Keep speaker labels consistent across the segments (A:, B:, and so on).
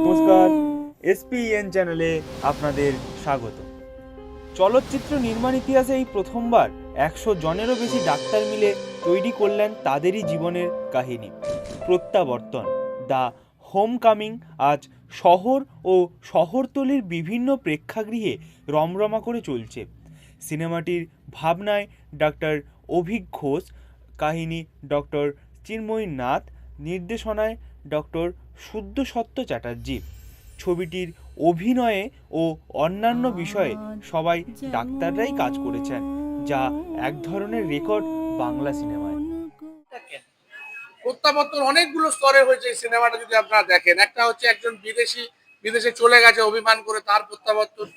A: নমস্কার, এসপিএন চ্যানেলে আপনাদের স্বাগত। চলচ্চিত্র নির্মাণ ইতিহাসে এই প্রথমবার 100 জনেরও বেশি ডাক্তার মিলে তৈরি করলেন তাদেরই জীবনের কাহিনী। প্রত্যাবর্তন, দ্য হোম কামিং আজ শহর ও শহরতলির বিভিন্ন প্রেক্ষাগৃহে রমরমা করে চলছে। সিনেমাটির ভাবনায় ডক্টর অভিক ঘোষ, কাহিনী ডক্টর চিন্ময় নাথ, নির্দেশনায় ডক্টর শুদ্ধসত্য চ্যাটার্জি। ছবিটির অভিনয়ে ও অন্যান্য বিষয়ে সবাই ডাক্তাররাই কাজ করেছেন, যা এক ধরনের রেকর্ড বাংলা সিনেমায়।
B: প্রত্যাবর্তন অনেকগুলো স্তরে হয়েছে এই সিনেমাটা যদি আপনারা দেখেন। একটা হচ্ছে একজন বিদেশে চলে গেছে অভিমান করে, তার প্রত্যাবর্তন।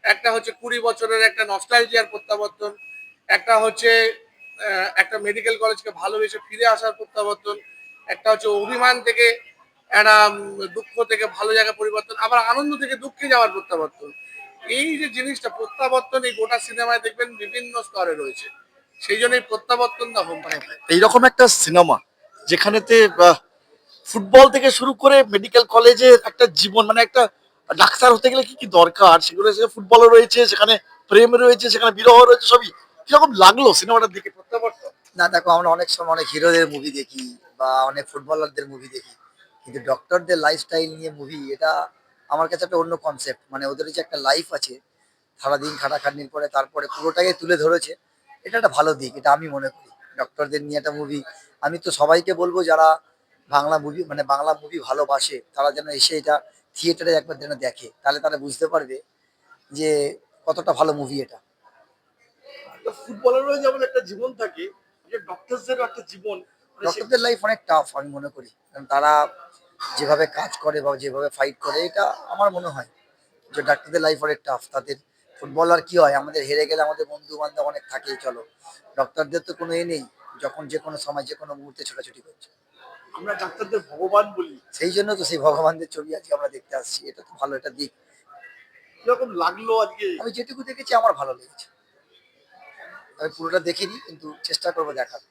B: একটা হচ্ছে 20 বছরের একটা নস্টালজিয়ার প্রত্যাবর্তন। একটা হচ্ছে একটা মেডিকেল কলেজকে ভালোবেসে ফিরে আসার প্রত্যাবর্তন। একটা হচ্ছে অভিমান থেকে একটা দুঃখ থেকে ভালো জায়গা পরিবর্তন, আবার আনন্দ থেকে দুঃখে যাওয়ার প্রত্যাবর্তন। এই যে জিনিসটা প্রত্যাবর্তন, এই গোটা সিনেমায় দেখবেন বিভিন্ন স্তরে রয়েছে। সেই জন্য এই প্রত্যাবর্তন দা হোম মানে
C: এইরকম একটা সিনেমা যেখানেতে ফুটবল থেকে শুরু করে মেডিকেল কলেজের একটা জীবন, মানে একটা ডাক্তার হতে গেলে কি কি দরকার সেগুলো, ফুটবলও রয়েছে সেখানে, প্রেম রয়েছে সেখানে, বিরহ রয়েছে, সবই কিরকম লাগলো সিনেমাটার দিকে প্রত্যাবর্তন?
D: না দেখো, আমরা অনেক সময় অনেক হিরোদের মুভি দেখি বা অনেক ফুটবলারদের মুভি দেখি, কিন্তু ডক্টরদের লাইফস্টাইল নিয়ে মুভি, এটা আমার কাছে একটা অন্য কনসেপ্ট। মানে ওদের যে একটা লাইফ আছে, সারাদিন খাটাখাটনির পরে তারপরে পুরোটাকে তুলে ধরেছে, এটা একটা ভালো দিক, এটা আমি মনে করি। ডক্টরদের নিয়ে একটা মুভি, আমি তো সবাইকে বলবো যারা বাংলা মুভি মানে বাংলা মুভি ভালোবাসে তারা যেন এসে এটা থিয়েটারে একবার যেন দেখে, তাহলে তারা বুঝতে পারবে যে কতটা ভালো মুভি এটা।
C: ফুটবলেরও যেমন একটা জীবন থাকে, ডক্টরসদেরও একটা জীবন, মানে
D: ডক্টরদের লাইফ অনেক টাফ আমি মনে করি, কারণ তারা যেভাবে কাজ করে বা যেভাবে ফাইট করে, এটা আমার মনে হয় যে ডাক্তারদের লাইফ অনেক টাফ। তাদের ফুটবলার কি হয়, আমাদের হেরে গেলে আমাদের বন্ধু বান্ধব অনেক থাকেই, চলো। ডক্টরদের তো কোনো এ নেই, যখন যে কোনো সময় যে কোনো মুহূর্তে ছোটাছুটি করছে।
C: আমরা ডাক্তারদের ভগবান বলি।
D: সেই জন্য তো সেই ভগবানদের ছবি আজকে আমরা দেখতে আসছি, এটা তো ভালো, এটা দিক।
C: কিরকম লাগলো আজকে?
D: আমি যেটুকু দেখেছি আমার ভালো লেগেছে। আমি পুরোটা দেখিনি, কিন্তু চেষ্টা করবো দেখার।